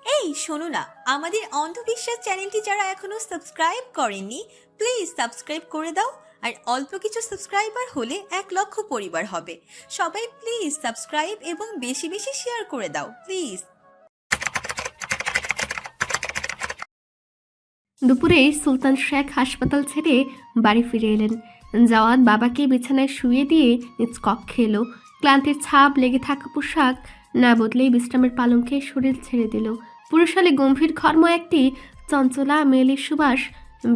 এই শোনো না, আমাদের অন্ধবিশ্বাস চ্যানেলটি যারা এখনো সাবস্ক্রাইব করেননি, প্লিজ সাবস্ক্রাইব করে দাও। আর অল্প কিছু সাবস্ক্রাইবার হলে 1 লক্ষ পরিবার হবে। সবাই প্লিজ সাবস্ক্রাইব এবং বেশি বেশি শেয়ার করে দাও প্লিজ। দুপুরে সুলতান শেখ হাসপাতাল ছেড়ে বাড়ি ফিরে এলেন। জাওয়াদ বাবাকে বিছানায় শুয়ে দিয়ে নিজ কক্ষে এলো। ক্লান্তির ছাপ লেগে থাকা পোশাক না বদলেই বিশ্রামের পালঙ্কে শরীর ছেড়ে দিল। পুরুষালী গম্ভীর ঘর্ম একটি চঞ্চলা মেয়েলি সুবাস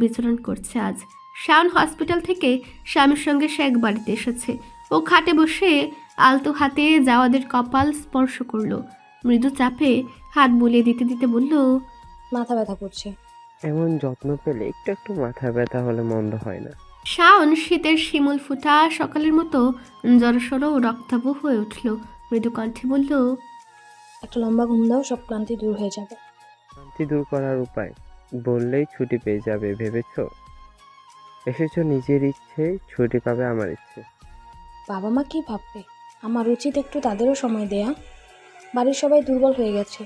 বিচরণ করছে আজ। শাওন হসপিটাল থেকে স্বামীর সঙ্গে শেখ বাড়িতে এসেছে। ও খাটে বসে আলতো হাতে জাওয়াদের কপাল স্পর্শ করলো। মৃদু চাপে হাত বুলিয়ে দিতে দিতে বলল, মাথা ব্যথা করছে। এমন যত্ন পেলে একটু একটু মাথা ব্যথা হলে মন্দ হয় না। শাওন শীতের শিমুল ফুটা সকালের মতো জড়সড় ও রক্তাভ হয়ে উঠল। মৃদু কণ্ঠে বলল, একটা লম্বা ঘুম দাও, সব ক্লান্তি দূর হয়ে যাবে। ক্লান্তি দূর করার উপায় বললেই ছুটি পেয়ে যাবে ভেবেছো? এসেছো নিজের ইচ্ছে, ছুটি পাবে আমার ইচ্ছে। বাবা মা কি ভাববে? আমার উচিত একটু তাদেরও সময় দেয়া। বাড়ির সবাই দুর্বল হয়ে গেছে।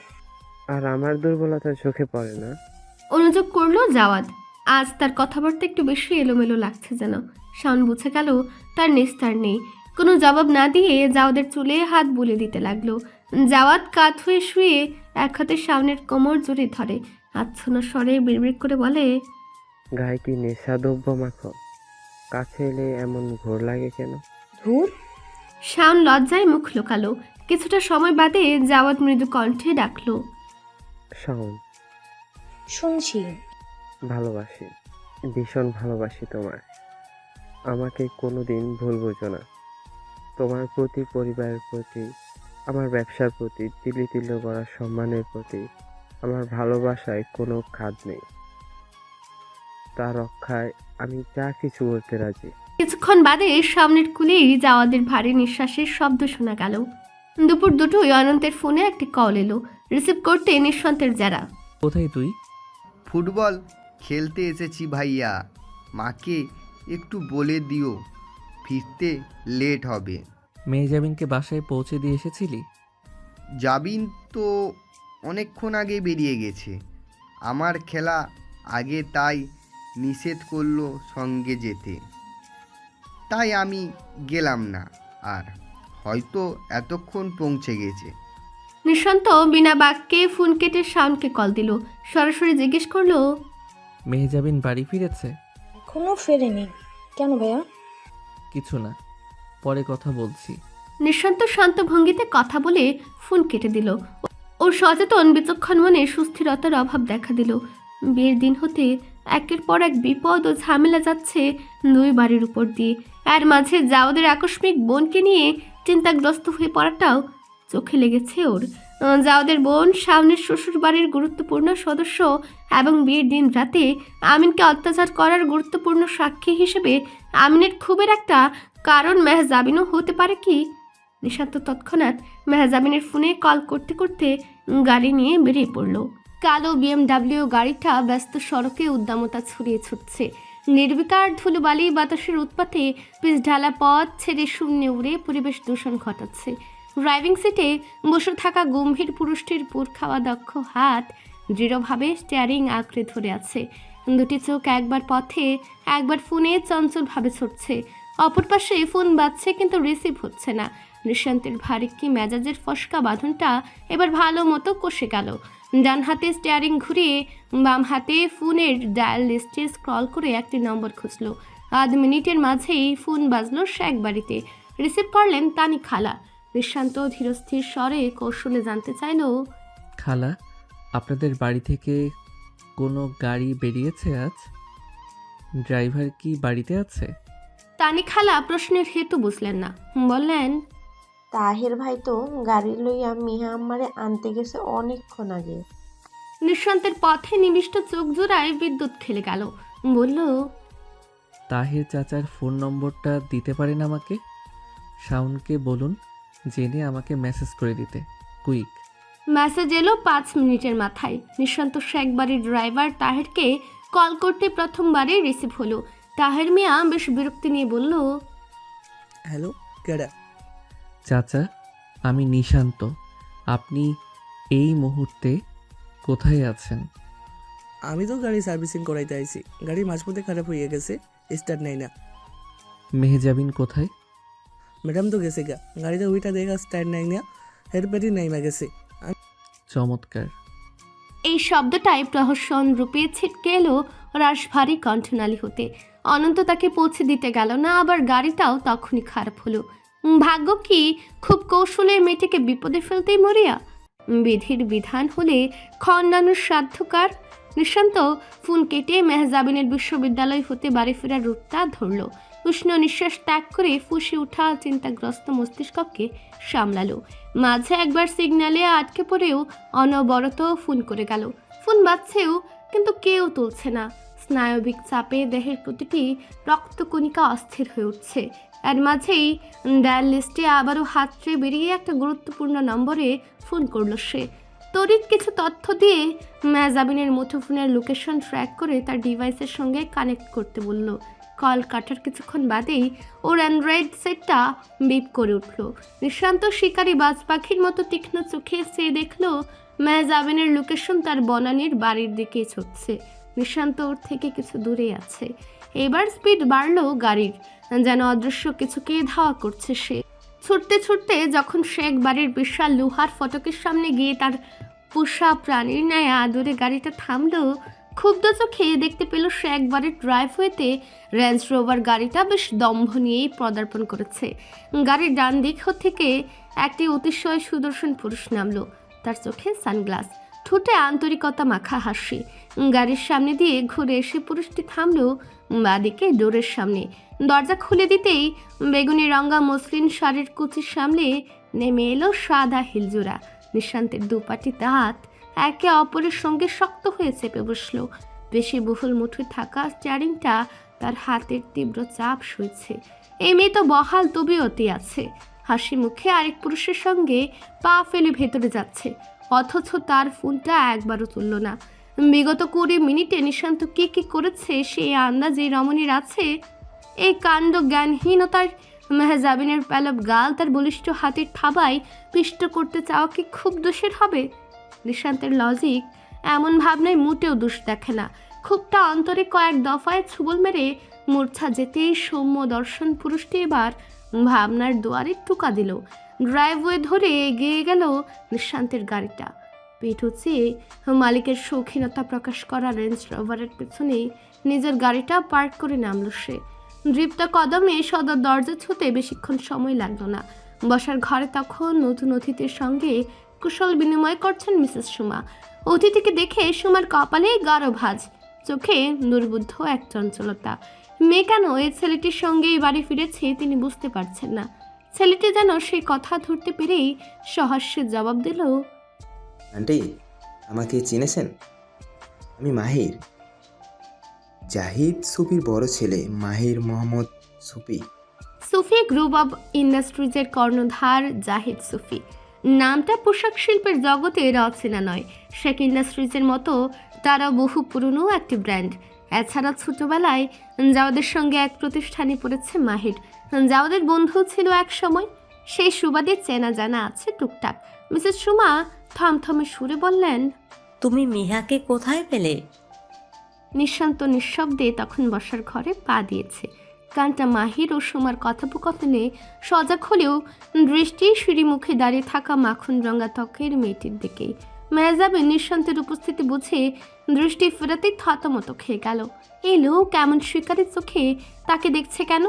আর আমার দুর্বলতা চোখে পড়ে না? অনুযোগ করলো জাওয়াদ। আজ তার কথাবার্তা একটু বেশি এলোমেলো লাগছে যেন। শাওন বুঝে গেল তার নিস্তার নেই। কোনো জবাব না দিয়ে জাওয়াদের চুলে হাত বুলে দিতে লাগলো। জাওয়াদ কাত হয়ে শুয়ে এক হাতে শাওনের কোমর জড়িয়ে ধরে। আচ্ছন্ন স্বরে বিড়বিড় করে বলে, গায়ে কি নেশাদ্রব্য মাখো? কাছে এলে এমন ঘোর লাগে কেন? ধুর। শাওন লজ্জায় মুখ লুকালো। কিছুটা সময় বাদে জাওয়াদ মৃদু কণ্ঠে ডাকলো, শাওন। শুনছি। ভালোবাসি, ভীষণ ভালোবাসি তোমায়। আমাকে কোনোদিন ভুল বুঝো না। তোমার প্রতি, পরিবারের প্রতি, আমার ব্যবসার প্রতি, তিলে তিলে করা সম্মানের প্রতি আমার ভালোবাসায় কোনো খাদ নেই। তা রক্ষায় আমি যা কিছু করতে রাজি। কিছুক্ষণ বাদে সামনের কুলেই জাওয়াদের ভারী নিঃশ্বাসের শব্দ শোনা গেল। দুপুর দুটোই অনন্তের ফোনে একটি কল এলো। রিসিভ করতে নিঃসন্তের যারা। কোথায় তুই? ফুটবল খেলতে এসেছি ভাইয়া, মাকে একটু বলে দিও ফিরতে লেট হবে। মেহজাবিনকে বাসায় পৌঁছে দিয়ে এসেছিলি? জাবিন তো অনেকক্ষণ আগে বেরিয়ে গেছে। আমার খেলা আগে, তাই নিষেধ করলো সঙ্গে যেতে, তাই আমি গেলাম না। আর হয়তো এতক্ষণ পৌঁছে গেছে। নিঃসন্ত বিনা বাক্যে ফোন কেটে শাওনকে কল দিল। সরাসরি জিজ্ঞেস করলো, মেহজাবিন বাড়ি ফিরেছে? এখনো ফেরেনি। কেন ভাইয়া? কিছু না, পরে কথা বলছি। নিঃসন্ত শান্ত ভঙ্গিতে কথা বলে ফোন কেটে দিল। ওর সচেতন বিচক্ষণ মনে সুস্থিরতার অভাব দেখা দিল। বিয়ের দিন হতে একের পর এক বিপদ ও ঝামেলা যাচ্ছে দুই বাড়ির উপর দিয়ে। এর মাঝে জাওদের আকস্মিক বোনকে নিয়ে চিন্তাগ্রস্ত হয়ে পড়াটাও চোখে লেগেছে ওর। জাওদের বোন শাওনের শ্বশুর বাড়ির গুরুত্বপূর্ণ সদস্য এবং বিয়ের দিন রাতে আমিনকে অত্যাচার করার গুরুত্বপূর্ণ সাক্ষী হিসেবে আমিনের ক্ষোভের একটা কারণ মেহজাবিনও হতে পারে কি? নিশান্ত তৎক্ষণাৎ মেহজাবিনের ফোনে কল করতে করতে গাড়ি নিয়ে বেরিয়ে পড়ল। কালো BMW গাড়িটা ব্যস্ত সড়কে উদ্দামতা ছড়িয়ে ছুটছে। নির্বিকার ধুলোবালি বাতাসের উৎপাতে পিচ ঢালা পথ ছেড়ে শূন্যে উড়ে পরিবেশ দূষণ ঘটাচ্ছে। ড্রাইভিং সিটে বসে থাকা গম্ভীর পুরুষটির পুর খাওয়া দক্ষ হাত দৃঢ়ভাবে স্টিয়ারিং আঁকড়ে ধরে আছে। দুটি চোখ একবার পথে একবার ফোনে চঞ্চলভাবে ছুটছে। অপর পাশে ফোন বাজছে কিন্তু রিসিভ হচ্ছে না। নিঃশান্তের ভারী কি মেজাজের ফসকা বাঁধনটা এবার ভালো মতো কষে গেল। ডান হাতে স্টিয়ারিং ঘুরিয়ে বাম হাতে ফোনের ডায়াল লিস্টে স্ক্রল করে একটি নম্বর খুঁজল। আধ মিনিটের মাঝেই ফোন বাজলো শেখ বাড়িতে। রিসিভ করলেন তানি খালা। নিঃশান্ত ধীরস্থির স্বরে কৌশলে জানতে চাইল, খালা, আপনাদের বাড়ি থেকে কোনো গাড়ি বেরিয়েছে আজ? ড্রাইভার কি বাড়িতে আছে? তানি খালা প্রশ্নের হেতু বুঝলেন না। বললেন, তাহের ভাই তো গাড়ি লইয়া মিয়া আমারে আনতে গেছে অনেকক্ষণ আগে। নিঃশান্তের পথে নিবিষ্ট চোখ জোড়ায় বিদ্যুৎ খেলে গেল। বলল, তাহের চাচার ফোন নম্বরটা দিতে পারেন আমাকে? শাওনকে বলুন জেনে আমাকে মেসেজ করে দিতে, কুইক। মেসেজ এলো 5 মিনিটের মাথায়। নিঃশান্ত শেখ বাড়ির ড্রাইভার তাহেরকে কল করতে প্রথমবারে রিসিভ হলো। তাহের মিয়া বেশ বিরক্তি নিয়ে বলল, হ্যালো, কেডা? চাচা, আমি নিশান্ত। আপনি এই মুহূর্তে কোথায় আছেন? আমি তো গাড়ি সার্ভিসিং করাইতে আইছি। গাড়ি মাঝপথে খারাপ হয়ে গেছে, স্টার্ট নেই না। মেহজাবিন কোথায়? ম্যাডাম তো গেছে গা, গাড়িতে ওইটা দেখা স্টার্ট নেই না, হেডপ্যাডই নাইমা গেছে। চমৎকার। এই শব্দটায় প্রহসন রূপে ছিটকে এলো রাশভারী কণ্ঠনালী হতে। অনন্ত তাকে পৌঁছে দিতে গেল না, আবার গাড়িটাও তখনই খারাপ হলো। ভাগ্য কি খুব কৌশলের মেয়েটিকে বিপদে ফেলতেই মরিয়া? বিধির বিধান হলে খণ্ডানোর সাধ্যকার। নিশান্ত ফোন কেটে মেহজাবিনের বিশ্ববিদ্যালয় হতে বাড়ি ফেরার রূপটা ধরল। উষ্ণ নিঃশ্বাস ত্যাগ করে ফুঁসে ওঠা চিন্তাগ্রস্ত মস্তিষ্ককে সামলালো। মাঝে একবার সিগন্যালে আটকে পড়েও অনবরত ফোন করে গেল। ফোন বাজছেও, কিন্তু কেউ তুলছে না। স্নায়বিক চাপে দেহের প্রতিটি রক্তকণিকা অস্থির হয়ে উঠছে। এর মাঝেই ডায়াল লিস্টে আবারও হাতড়ে বেরিয়ে একটা গুরুত্বপূর্ণ নম্বরে ফোন করলো সে। তড়িৎ কিছু তথ্য দিয়ে মেহজাবিনের মুঠোফোনের লোকেশন ট্র্যাক করে তার ডিভাইসের সঙ্গে কানেক্ট করতে বলল। কল কাটার কিছুক্ষণ বাদেই ওর অ্যান্ড্রয়েড সেটটা বিপ করে উঠল। নিশান্ত শিকারী বাজ পাখির মতো তীক্ষ্ণ চোখে চেয়ে দেখলো মেহজাবিনের লোকেশন তার বনানীর বাড়ির দিকে ছুটছে। নিশান্ত ওর থেকে কিছু দূরে আছে। এবার স্পিড বাড়লো গাড়ির, যেন অদৃশ্য কিছুকে ধাওয়া করছে সে। ছুটতে ছুটতে যখন সে এক বাড়ির বিশাল লোহার ফটকের সামনে গিয়ে তার পোষা প্রাণীর ন্যায় আদরে গাড়িটা থামলো, ক্ষুব্ধ চোখে দেখতে পেল সে একবারে ড্রাইভওয়েতে রেঞ্জ রোভার গাড়িটা বেশ দম্ভ নিয়েই পদার্পণ করেছে। গাড়ির ডান দিক থেকে একটি অতিশয় সুদর্শন পুরুষ নামলো। তার চোখে সানগ্লাস, ঠোঁটে আন্তরিকতা মাখা হাসি। গাড়ির সামনে দিয়ে ঘুরে এসে পুরুষটি থামলো বাঁদিকে ডোরের সামনে। দরজা খুলে দিতেই বেগুনি রঙা মসলিন শাড়ির কুচির সামনে নেমে এলো সাদা হিলজোড়া। নিশান্তের দুপাটি দাঁত একে অপরের সঙ্গে শক্ত হয়ে চেপে বসলো। বেশি বহুল মুঠোয় থাকা স্টিয়ারিংটা তার হাতের তীব্র চাপ সইছে। এই মেয়ে তো বহাল তবিয়তে আছে। হাসি মুখে আরেক পুরুষের সঙ্গে পা ফেলে ভেতরে যাচ্ছে, অথচ তার ফোনটা একবারও তুলল না। বিগত 20 মিনিটে নিশান্ত কি কি করেছে সেই আন্দাজ এই রমণীর আছে। এই কাণ্ড জ্ঞানহীনতার মেহজাবিনের প্যালব গাল তার বলিষ্ঠ হাতের থাবায় পিষ্ট করতে চাওয়া কি খুব দোষের হবে? নিশান্তের লজিক এমন ভাবনায় মোটেও দোষ দেখে না। খুবটা অন্তরে কয়েক দফায় ছুবল মেরে মূর্ছা যেতেই সৌম্য দর্শন পুরুষটি এবার ভাবনার দুয়ারে টুকা দিল। ড্রাইভওয়ে ধরে এগিয়ে গেল নিশান্তের গাড়িটা। পিঠ উঁচিয়ে মালিকের শৌখিনতা প্রকাশ করা রেঞ্জ রোভারের পেছনে নিজের গাড়িটা পার্ক করে নামল সে। দৃপ্ত কদমে সদর দরজা ছুতে বেশিক্ষণ সময় লাগলো না। বসার ঘরে তখন নতুন অতিথির সঙ্গে কুশল বিনিময় করছেন মিসেস সুমা। অতিথিকে দেখে সুমার কপালে গাঢ় ভাঁজ, চোখে দুর্বুদ্ধ এক চঞ্চলতা। মেয়ে কেন এই ছেলেটির সঙ্গেই বাড়ি ফিরেছে তিনি বুঝতে পারছেন না। ছেলেটি যেন সেই কথা ধরতে পেরেই সহাস্যে জবাব দিল, আন্টি, আমাকে চিনেছেন? আমি মাহির, জাহিদ সুফির বড় ছেলে। মাহির মোহাম্মদ সুফি। সুফি গ্রুপ অব ইন্ডাস্ট্রিজের কর্ণধার জাহিদ সুফি। নামটা পোশাক শিল্পের জগতে অচেনা নয়। শেখ ইন্ডাস্ট্রিজের মতো তারা বহু পুরনো একটি ব্র্যান্ড। এছাড়া ছোটবেলায় জাওয়াদের সঙ্গে এক প্রতিষ্ঠানে পড়েছে মাহির। জাওয়াদের বন্ধু ছিল এক সময়, সেই সুবাদে চেনা জানা আছে টুকটাক। মিসেস সুমা থমথমে সুরে বললেন, তুমি মিহাকে কোথায় পেলে? নিঃশান্ত নিঃশব্দে তখন বসার ঘরে পা দিয়েছে। কানটা মাহির ও সুমার কথোপকথনে সজাগ হলেও দৃষ্টি সিঁড়ি মুখে দাঁড়িয়ে থাকা মাখন রঙা ত্বকের মেয়েটির দিকেই। মেহজাবিন নিঃশান্তের উপস্থিতি বুঝে দৃষ্টি ফেরাতেই থতমত খেয়ে গেল। এই লোক কেমন শিকারের চোখে তাকে দেখছে কেন?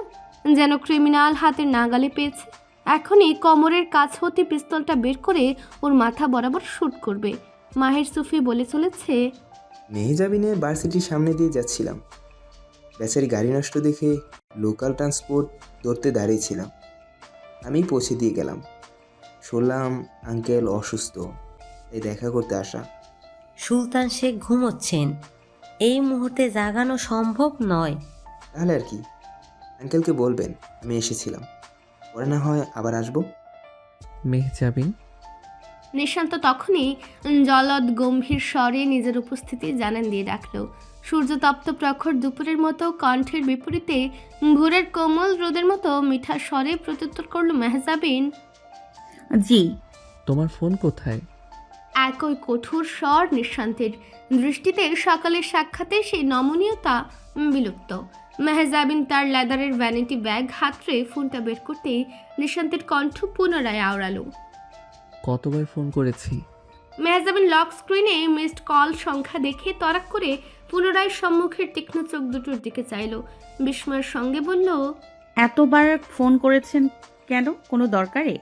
যেন ক্রিমিনাল হাতের নাগালে পেয়েছে। এখনই কোমরের কাছ হতে পিস্তলটা বের করে ওর মাথা বরাবর শুট করবে। মাহির সুফি বলে চলেছে, মেহজাবিনে ভার্সিটির সামনে দিয়ে যাচ্ছিলাম। বেচারি গাড়ি নষ্ট দেখে লোকাল ট্রান্সপোর্ট ধরতে দাঁড়িয়েছিলাম। আমি পৌঁছে দিয়ে গেলাম। শুনলাম আঙ্কেল অসুস্থ, তাই দেখা করতে আসা। সুলতান শেখ ঘুমোচ্ছেন, এই মুহূর্তে জাগানো সম্ভব নয়। তাহলে আর কি, আঙ্কেলকে বলবেন আমি এসেছিলাম, পরে না হয় আবার আসবো। মেহজাবিন। নিশান্ত তখনই জলদ গম্ভীর স্বরে নিজের উপস্থিতি জানান দিয়ে ডাকল। সূর্যতপ্ত প্রখর দুপুরের মতো কণ্ঠের বিপরীতে ভোরের কোমল রোদের মতো মিঠা স্বরে প্রত্যুত্তর করল মেহজাবিন, জি। তোমার ফোন কোথায়? একই কঠোর স্বর নিঃশান্তের। দৃষ্টিতে সকালের সাক্ষাতে সেই নমনীয়তা বিলুপ্ত। মেহজাবিন তার লেদারের ভ্যানিটি ব্যাগ হাতড়ে ফোনটা বের করতে নিঃশান্তের কণ্ঠ পুনরায় আওড়ালো। কতবার ফোন করেছি? মেহজাবিন লক স্ক্রিনে মিসড কল সংখ্যা দেখে তড়াক করে পুনরায় সম্মুখের তীক্ষ্ণ চোখ দুটোর দিকে চাইল। বিস্ময়ের সঙ্গে বলল, এতবার ফোন করেছেন কেন? কোনো দরকারে?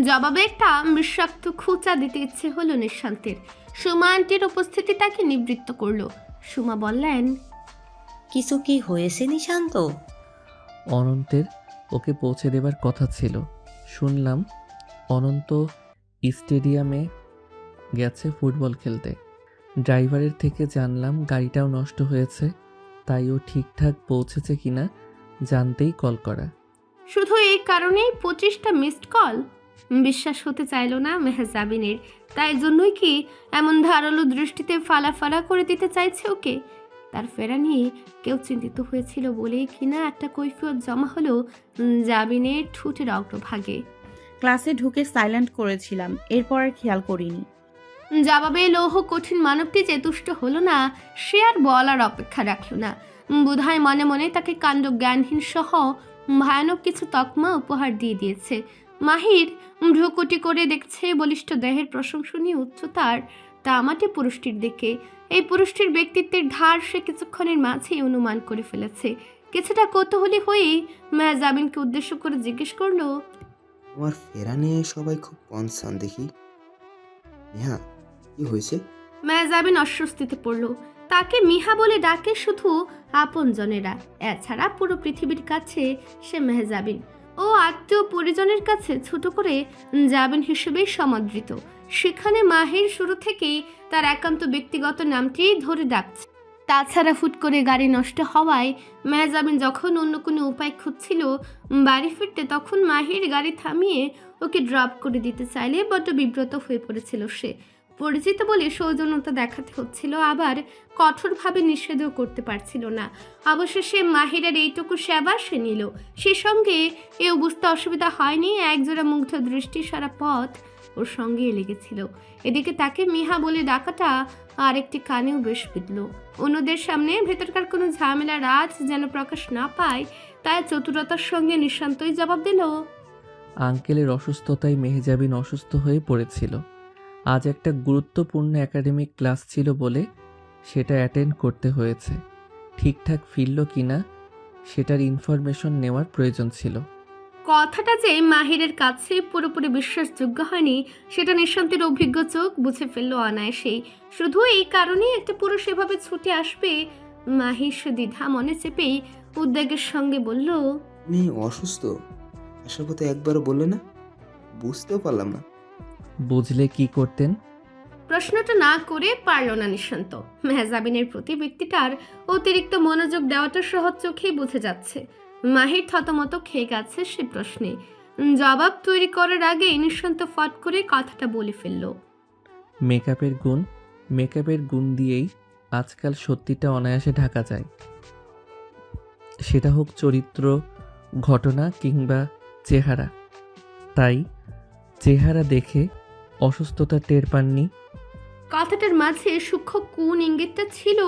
জবাবে একটা বিষাক্ত খুঁচা দিতে ইচ্ছে হলো নিঃশান্তের। সুমা আন্টির উপস্থিতি তাকে নিবৃত্ত করলো। সুমা বললেন, কিছু কি হয়েছে নিশান্ত? অনন্তের ওকে পৌঁছে দেবার কথা ছিল। শুনলাম অনন্ত স্টেডিয়ামে গেছে ফুটবল খেলতে। ড্রাইভারের থেকে জানলাম গাড়িটাও নষ্ট হয়েছে, তাই ও ঠিকঠাক পৌঁছেছে কিনা জানতেই কল করা। শুধু এই কারণেই 25টা মিসড কল? বিশ্বাস হতে চাইল না মেহজাবিনের। তাই জন্যই কি এমন ধারালো দৃষ্টিতে ফালা করে দিতে চাইছে ওকে? তার ফেরা নিয়ে কেউ চিন্তিত হয়েছিল বলেই কিনা একটা কৈফিয়ত জমা হলো জাবিনের ঠোঁটের অগ্রভাগে। ক্লাসে ঢুকে সাইলেন্ট করেছিলাম, এরপর আর খেয়াল করিনি। জবাবে লৌহ কঠিন মানবটি যে তুষ্ট হলো না, সে আর বলার অপেক্ষা রাখল না। বোধহয় মনে মনে তাকে কাণ্ড জ্ঞানহীন সহ ভয়ানক কিছু তকমা উপহার দিয়ে দিয়েছে। মাহির ভ্রুকুটি করে দেখছে বলিষ্ঠ দেহের প্রশংসনীয় উচ্চতার তামাটে পুরুষটির দিকে। এই পুরুষটির ব্যক্তিত্বের ধার সে কিছুক্ষণের মাঝেই অনুমান করে ফেলেছে। কিছুটা কৌতূহলী হয়েই মেহজাবিনকে উদ্দেশ্য করে জিজ্ঞেস করলো, তোমার ফেরা নিয়ে সবাই খুব কনসার্ন দেখি। নেহা, কি হয়েছে? মেহজাবিন অস্বস্তিতে পড়ল। তাকে মিহা বলে ডাকে শুধু আপনজনেরা, এছাড়া পুরো পৃথিবীর কাছে সে মেহজাবিন ও আত্মীয় পরিজনের কাছে ছোট করে জাবিন হিসেবেই সমাদৃত। সেখানে মাহির শুরু থেকেই তার একান্ত ব্যক্তিগত নামটি ধরে ডাকছে। তাছাড়া হুট করে গাড়ি নষ্ট হওয়ায় মেহজাবিন যখন অন্য কোনো উপায় খুঁজছিল বাড়ি ফিরতে, তখন মাহির গাড়ি থামিয়ে ওকে ড্রপ করে দিতে চাইলে বড্ড বিব্রত হয়ে পড়েছিল সে। পরিচিত বলে সৌজন্যতা দেখাতে হচ্ছিল, আবার কঠোরভাবে নিষেধও করতে পারছিল না। অবশেষে মাহিরের এইটুকু সেবা সে নিল। সে সঙ্গে এও বুঝতে অসুবিধা হয়নি, একজোড়া মুগ্ধ দৃষ্টি সারা পথ ওর সঙ্গে লেগেছিল। এদিকে তাকে মিহা বলে ডাকাটা আরেকটি কানেও বেশ বিঁধল। অন্যদের সামনে ভেতরকার কোনো ঝামেলা রাজ যেন প্রকাশ না পায়, তাই চতুরতার সঙ্গে নিঃশান্তই জবাব দিল, আঙ্কেলের অসুস্থতায় মেহজাবিন অসুস্থ হয়ে পড়েছিল। আজ একটা গুরুত্বপূর্ণ একাডেমিক ক্লাস ছিল বলে সেটা অ্যাটেন্ড করতে হয়েছে। ঠিকঠাক ফিরল কিনা সেটার ইনফরমেশন নেওয়ার প্রয়োজন ছিল। কথাটা যে মাহিরের কাছে পুরোপুরি বিশ্বাসযোগ্য হয়নি সেটা নিঃশান্তের অভিজ্ঞ চোখ বুঝে ফেললো অনায়াসেই। শুধু এই কারণেই একটা পুরুষ এভাবে ছুটে আসবে মাহির সে দ্বিধা মনে চেপেই উদ্বেগের সঙ্গে বলল, তুমি অসুস্থ? আসার কথা একবারও বললে না, বুঝতেও পারলাম না। বুঝলে কি করতেন? প্রশ্নটা না করে পারল না নিঃশান্ত। মেহজাবিনের প্রতি ব্যক্তিটার অতিরিক্ত মনোযোগ দেওয়াটা সহজ চোখেই বুঝে যাচ্ছে। মাহির থতমত খেয়ে গেছে সে প্রশ্নে। জবাব তৈরি করার আগে নিঃশান্ত ফট করে কথাটা বলে ফেলল, মেকআপের গুণ দিয়েই আজকাল সত্যিটা অনায়াসে ঢাকা যায়। সেটা হোক চরিত্র, ঘটনা কিংবা চেহারা। তাই চেহারা দেখে অসুস্থতা টের পাননি? কথাটার মাঝে সূক্ষ্ম কোন ইঙ্গিতটা ছিল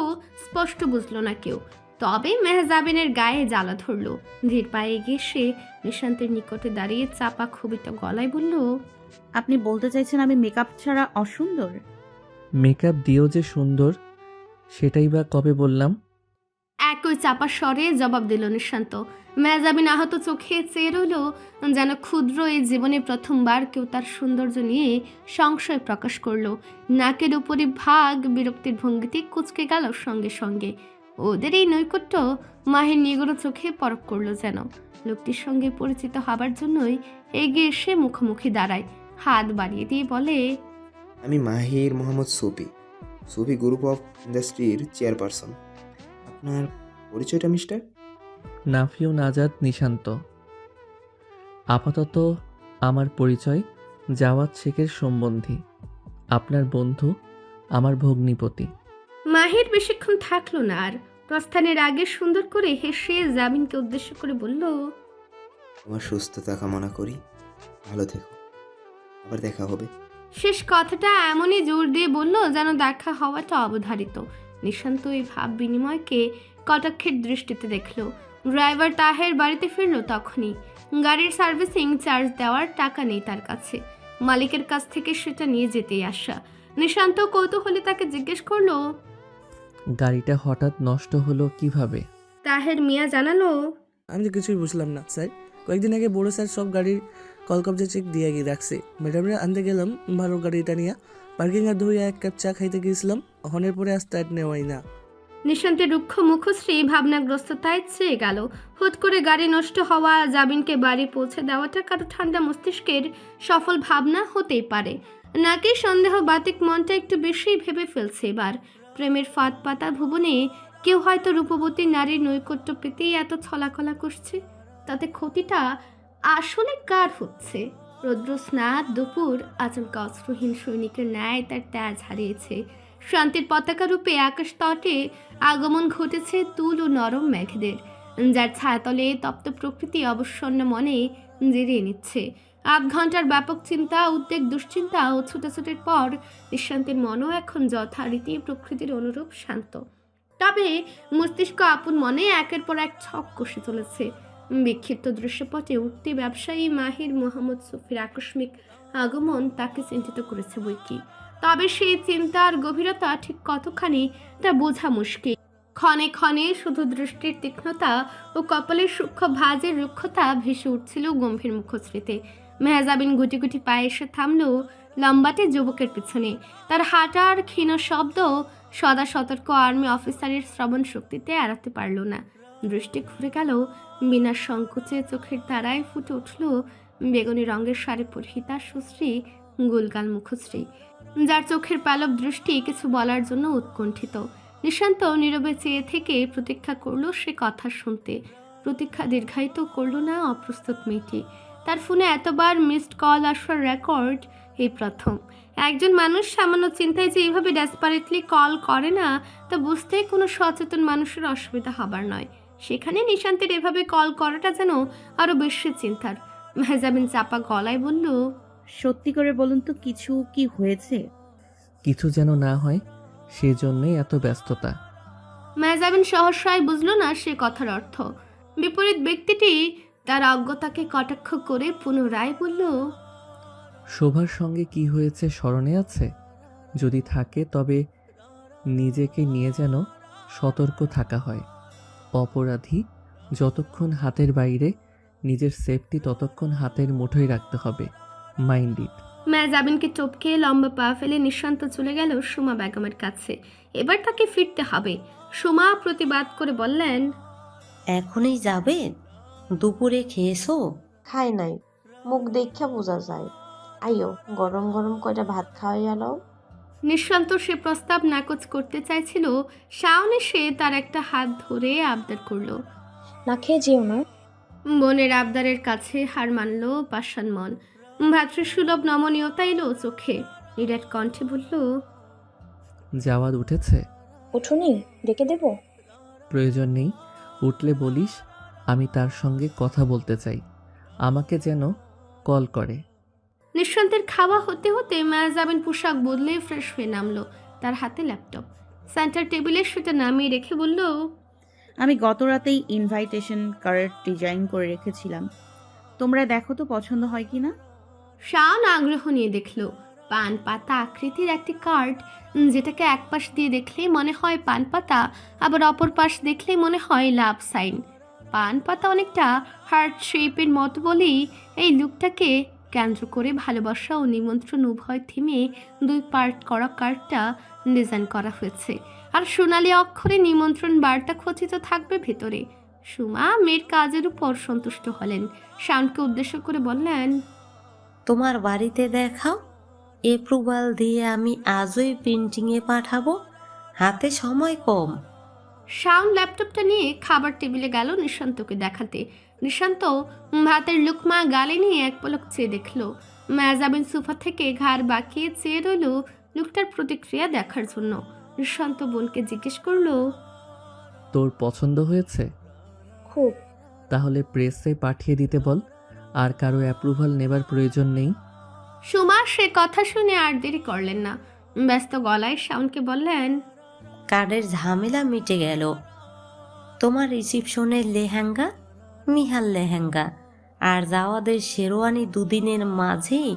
স্পষ্ট বুঝলো না কেউ। তবে মেহজাবিনের গায়ে জ্বালা ধরল। ধীর পায়ে এগিয়ে সে নিশান্তের নিকটে দাঁড়িয়ে চাপা ক্ষোভিত গলায় বলল, আপনি বলতে চাইছেন আমি মেকআপ ছাড়া অসুন্দর? মেকআপ দিয়েও যে সুন্দর সেটাই বা কবে বললাম? একই চাপা স্বরে জবাব দিল নিঃশান্ত। মেহজাবিন আহত চোখে চেয়ে রইল, যেন ক্ষুদ্র এই জীবনে প্রথমবার কেউ তার সৌন্দর্য নিয়ে সংশয় প্রকাশ করলো। নাকের উপরে ভাগ বিরক্তির ভঙ্গিতে কুঁচকে গেল সঙ্গে সঙ্গে। ওদের এই নৈকট্য মাহির নিগড় চোখে পরখ করলো যেন। লোকটির সঙ্গে পরিচিত হবার জন্যই এগিয়ে এসে মুখোমুখি দাঁড়ায়, হাত বাড়িয়ে দিয়ে বলে, আমি মাহির মোহাম্মদ সুফি গ্রুপ অফ ইন্ডাস্ট্রির চেয়ারপারসন। আপনার পরিচয়টা মিস্টার? নাফিউন আজাদ নিশান্ত। আপাতত আমার পরিচয় জাওয়াদ শেখের সম্বন্ধী, আপনার বন্ধু, আমার ভগ্নিপতি। মাহির বেশিক্ষণ থাকলো না আর। প্রস্থানের আগে সুন্দর করে হেসে জামিনকে উদ্দেশ্য করে বলল, তোমার সুস্থতা কামনা করি, ভালো থেকো, আবার দেখা হবে। শেষ কথাটা এমনই জোর দিয়ে বলল যেন দেখা হওয়াটা অবধারিত। নিশান্ত এই ভাব বিনিময়কে কটাক্ষের দৃষ্টিতে দেখল। ড্রাইভার তাহের বাড়িতে ফিরল তখনই। গাড়ির সার্ভিসিং চার্জ দেওয়ার টাকা নেই তার কাছে, মালিকের কাছ থেকে সেটা নিয়ে যেতেই আসা। নিশান্ত কৌতূহলে তাকে জিজ্ঞেস করলো, গাড়িটা হঠাৎ নষ্ট হলো কিভাবে? তাহের মিয়া জানালো, আমি তো কিছুই বুঝলাম না স্যার। কয়েকদিন আগে বড় স্যার সব গাড়ির কলকবজা চেক দিয়ে গিয়ে রাখছে। ম্যাডামরা আনতে গেলাম ভালো গাড়িটা নিয়ে, পার্কিংয়ে ধুয়ে এক কাপ চা খাইতে গিয়েছিলাম, হনের পরে আর স্টার্ট নেওয়াই না। নিশান্তের রুক্ষ মুখশ্রী ভাবনাগ্রস্ততায় চেয়ে গেল। হুট করে গাড়ি নষ্ট হওয়া, জাবিনকে বাড়ি পৌঁছে দেওয়াটা কারো ঠান্ডা মস্তিষ্কের সফল ভাবনা হতেই পারে, নাকি সন্দেহ বাতিক মনটা একটু বেশি ভেবে ফেলছে এবার। প্রেমের ফাঁদ পাতা ভুবনে কেউ হয়তো রূপবতী নারীর নৈকট্য পেতেই এত ছলাকলা করছে। তাতে ক্ষতিটা আসলে কার হচ্ছে? রৌদ্র স্নাত দুপুর আচমকা অস্ত্রহীন সৈনিকের ন্যায় তার তেজ হারিয়েছে। শান্তির পতাকা রূপে আকাশ তটে আগমন ঘটেছে তুল ও নরম মেঘেদের, যার ছায়াতলে তপ্ত প্রকৃতি অবসন্ন মনে জিরিয়ে নিচ্ছে। ৮ ঘন্টার ব্যাপক চিন্তা, উদ্বেগ, দুশ্চিন্তা ও ছুটাছুটির পর নিঃশান্তির মনও এখন যথারীতি প্রকৃতির অনুরূপ শান্ত। তবে মস্তিষ্ক আপন মনে একের পর এক ছক কষে চলেছে। বিক্ষিপ্ত দৃশ্যপটে উঠতি ব্যবসায়ী মাহির মোহাম্মদ সফির আকস্মিক আগমন তাকে চিন্তিত করেছে বইকি। তবে সেই চিন্তার গভীরতা ঠিক কতখানি তা বোঝা মুশকিল। ক্ষণে ক্ষণে শুধু দৃষ্টির তীক্ষ্ণতা ও কপালের সূক্ষ্ম ভাঁজের রুক্ষতা ভেসে উঠছিল গম্ভীর মুখশ্রীতে। মেহজাবিন গুটি গুটি পায়ে এসে থামল লম্বাটে যুবকের পিছনে। তার হাঁটার ক্ষীণ শব্দ সদা সতর্ক আর্মি অফিসারের শ্রবণ শক্তিতে এড়াতে পারল না। দৃষ্টি ঘুরে গেল, বিনা সংকোচে চোখের তারায় ফুটে উঠল বেগুনি রঙের শাড়ি পরিহিতা সুশ্রী গোলগাল মুখশ্রী, যার চোখের পালক দৃষ্টি কিছু বলার জন্য উৎকণ্ঠিত। নিশান্ত নীরবে চেয়ে থেকে প্রতীক্ষা করলো সে কথা শুনতে। প্রতীক্ষা দীর্ঘায়িত করল না অপ্রস্তুত মেয়েটি। তার ফোনে এতবার মিসড কল আসার রেকর্ড এই প্রথম। একজন মানুষ সামান্য চিন্তায় যে এইভাবে ডেসপারেটলি কল করে না তা বুঝতে কোনো সচেতন মানুষের অসুবিধা হবার নয়। সেখানে নিশান্তের এভাবে কল করাটা যেন আরো বেশি চিন্তার। মেহজাবিন চাপা গলায় বলল, সত্যি করে বলুন তো, কিছু কি হয়েছে? কিছু যেন না হয় সেজন্যই এত ব্যস্ততা। মেহজাবিন সহসায় বুঝল না সে কথার অর্থ। বিপরীত ব্যক্তিটি তার অজ্ঞতাকে কটাক্ষ করে পুনরায় বলল, শোভার সঙ্গে কি হয়েছে স্মরণে আছে? যদি থাকে তবে নিজেকে নিয়ে যেন সতর্ক থাকা হয়। অপরাধী যতক্ষণ হাতের বাইরে, নিজের সেফটি ততক্ষণ হাতের মুঠোয় রাখতে হবে। Mind it. মেহজাবিনকে টপকে লম্বা পা ফেলে নিঃশান্ত চলে গেল সুমা বেগমের কাছে। এবার তাকে ফিরতে হবে। সুমা প্রতিবাদ করে বললেন, এখনই যাবে? দুপুরে খেয়েছো? খাই নাই, মুখ দেখা বোঝা যায়। আইও, গরম গরম কয়টা ভাত খাওয়াই আলো। নিঃশান্ত সে প্রস্তাব নাকচ করতে চাইছিল, শাওন এসে তার একটা হাত ধরে আবদার করলো। না খেয়ে যেও না। বোনের আবদারের কাছে হার মানল পাষাণ মন। ভাতৃসুলভ নমনীয়তা এলো চোখে। নিরেট কণ্ঠে বলল, জাওয়াদ উঠেছে? ওঠোনি, ডেকে দেবো? প্রয়োজন নেই, উঠলে বলিস আমি তার সঙ্গে কথা বলতে চাই, আমাকে যেন কল করে। নিঃশান্তের খাওয়া হতে হতে মেহজাবিন পোশাক বদলে ফ্রেশ হয়ে নামলো। তার হাতে ল্যাপটপ সেন্টার টেবিলে সেটা নামিয়ে রেখে বলল, আমি গত রাতেই ইনভাইটেশন কার্ড ডিজাইন করে রেখেছিলাম, তোমরা দেখো তো পছন্দ হয় কি না। শাওন আগ্রহ নিয়ে দেখলো পান পাতা আকৃতির একটি কার্ড, যেটাকে এক পাশ দিয়ে দেখলেই মনে হয় পান পাতা, আবার অপর পাশ দেখলেই মনে হয় লাভ সাইন। পান পাতা অনেকটা হার্ট শেপের মতো বলেই এই লুকটাকে কেন্দ্র করে ভালোবাসা ও নিমন্ত্রণ উভয় থিমে 2 পার্ট করা কার্ডটা ডিজাইন করা হয়েছে। আর সোনালি অক্ষরে নিমন্ত্রণ বার্তা খচিত থাকবে ভেতরে। সুমা মেয়ের কাজের উপর সন্তুষ্ট হলেন। শাওনকে উদ্দেশ্য করে বললেন, তোমার বাড়িতে দেখাও, এপ্রুভাল দিয়ে আমি আজই প্রিন্টিংয়ে পাঠাবো, হাতে সময় কম। শাওন ল্যাপটপটা নিয়ে খাবার টেবিলে গেল নিশান্তকে দেখাতে। নিশান্ত ভাতের লুকমা গালে নিয়ে এক পলক চেয়ে দেখলো। মেহজাবিন সোফা থেকে ঘাড় বাঁকিয়ে চেয়ে রইল লোকটার প্রতিক্রিয়া দেখার জন্য। নিশান্ত বোনকে জিজ্ঞেস করলো, তোর পছন্দ হয়েছে? খুব। তাহলে প্রেসে পাঠিয়ে দিতে বল, আর কারো অ্যাপ্রুভাল নেবার প্রয়োজন নেই। সুমা সে কথা শুনে আর দেরি করলেন না, ব্যস্ত গলায় শাওনকে বললেন, কার্ডের ঝামেলা মিটে গেল। তোমার রিসিপশনের লেহেঙ্গা, মিহার লেহেঙ্গা আর জাওয়াদের শেরওয়ানি দুদিনের মাঝেই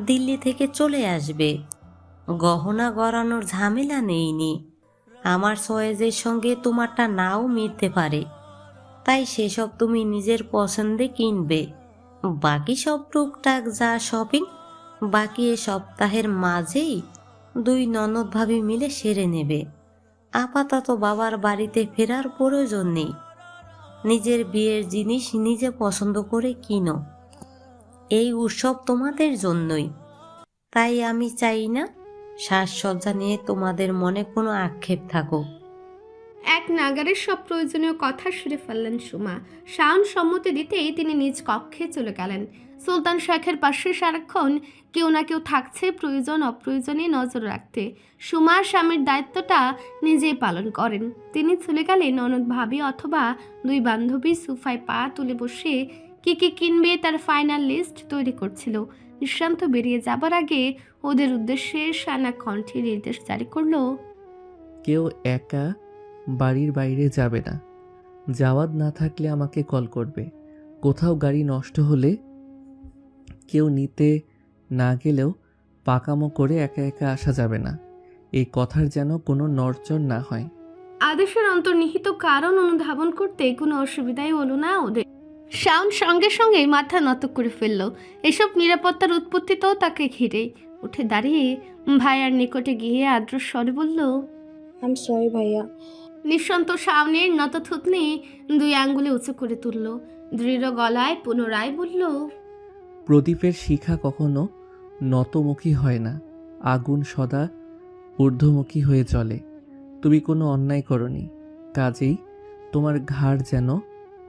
দিল্লি থেকে চলে আসবে। গহনা গড়ানোর ঝামেলা নেইনি। আমার সয়েজের সঙ্গে তোমারটা নাও মিলতে পারে, তাই সেসব তুমি নিজের পছন্দে কিনবে। বাকি সব টুকটাক যা শপিং, বাকি এ সপ্তাহের মাঝেই দুই ননদ ভাবি মিলে সেরে নেবে। আপাতত বাবার বাড়িতে ফেরার প্রয়োজন নেই। নিজের বিয়ের জিনিস নিজে পছন্দ করে কিনো। এই উৎসব তোমাদের জন্যই, তাই আমি চাই না সাজসজ্জা নিয়ে তোমাদের মনে কোনো আক্ষেপ থাকুক। এক নাগারে সব প্রয়োজনীয় কথা সেরে ফেললেন সুমা। শাওন সম্মতি দিতেই তিনি নিজ কক্ষে চলে গেলেন। সুলতান শেখের পাশে সারাক্ষণ কেউ না কেউ থাকছে প্রয়োজন অপ্রয়োজনে নজর রাখতে। সুমা স্বামীর দায়িত্বটা নিজেই পালন করেন। তিনি চলে গেলে ননদ ভাবি অথবা দুই বান্ধবী সোফায় পা তুলে বসে কি কি কিনবে তার ফাইনাল লিস্ট তৈরি করছিল। নিঃশান্ত বেরিয়ে যাবার আগে ওদের উদ্দেশ্যে শানা কণ্ঠে নির্দেশ জারি করলো, কেউ একা বাড়ির বাইরে যাবে না। জাওয়াদ না থাকলে আমাকে কল করবে। কোথাও গাড়ি নষ্ট হলে কেউ নিতে না গেলেও পাকামো করে একা একা আসা যাবে না। এই কথার যেন কোনো নড়চড় না হয়। আদেশের অন্তর্নিহিত কারণ অনুধাবন করতে কোনো অসুবিধাই হলো না ওদের। শাওন সঙ্গে সঙ্গে মাথা নত করে ফেলল। এসব নিরাপত্তার উৎপত্তি তো তাকে ঘিরে। উঠে দাঁড়িয়ে ভাইয়ার নিকটে গিয়ে আদ্র স্বরে বলল, আই এম সরি ভাইয়া। নিঃসন্ত শাওনের নত থুতনি দুই আঙ্গুলে উঁচু করে তুলল। দৃঢ় গলায় পুনরায় বলল, প্রদীপের শিখা কখনো নতমুখী হয় না, আগুন সদা ঊর্ধ্বমুখী হয়ে জ্বলে। তুমি কোনো অন্যায় করনি, কাজেই তোমার ঘাড় যেন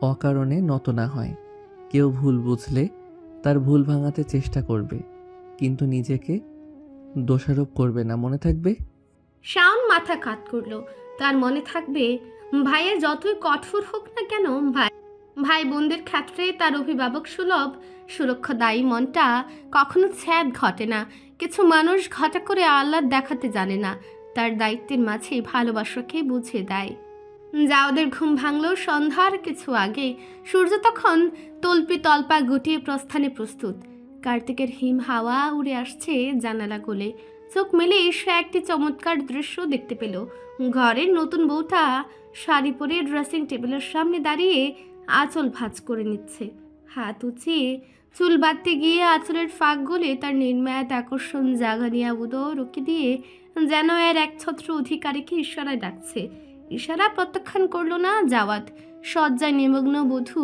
অকারণে নত না হয়। কেউ ভুল বুঝলে তার ভুল ভাঙাতে চেষ্টা করবে, কিন্তু নিজেকে দোষারোপ করবে না, মনে থাকবে? শাওন মাথা কাত করল। তার মনে থাকবে। ভাইয়া যতই কঠোর হোক না কেন, ভাই বোনদের ক্ষেত্রে তার অভিভাবক সুলভ সুরক্ষাদায়ী মনটা কখনো ছ্যাদ ঘটে না। কিছু মানুষ ঘটা করে আহ্লাদ দেখাতে জানে না, তার দায়িত্বের মাঝে ভালোবাসাকে বুঝিয়ে দেয়। যা ওদের ঘুম ভাঙল সন্ধ্যার কিছু আগে। সূর্য তখন তল্পি তল্পা গুটিয়ে প্রস্থানে প্রস্তুত। কার্তিকের হিম হাওয়া উড়ে আসছে জানালা গোলে। চোখ মেলে সে একটি চমৎকার দৃশ্য দেখতে পেল। ঘরের নতুন বউটা শাড়ি পরে ড্রেসিং টেবিলের সামনে দাঁড়িয়ে আঁচল ভাঁজ করে নিচ্ছে। হাত উঁচিয়ে চুল বাঁধতে গিয়ে আঁচলের ফাঁক গলে তার নির্মায়াত আকর্ষণ জাগানিয়া উদর রুকি দিয়ে যেন এর একছত্র অধিকারীকে ইশারায় ডাকছে। ইশারা প্রত্যাখ্যান করল না জাওয়াদ। শয্যায় নিমগ্ন বধূ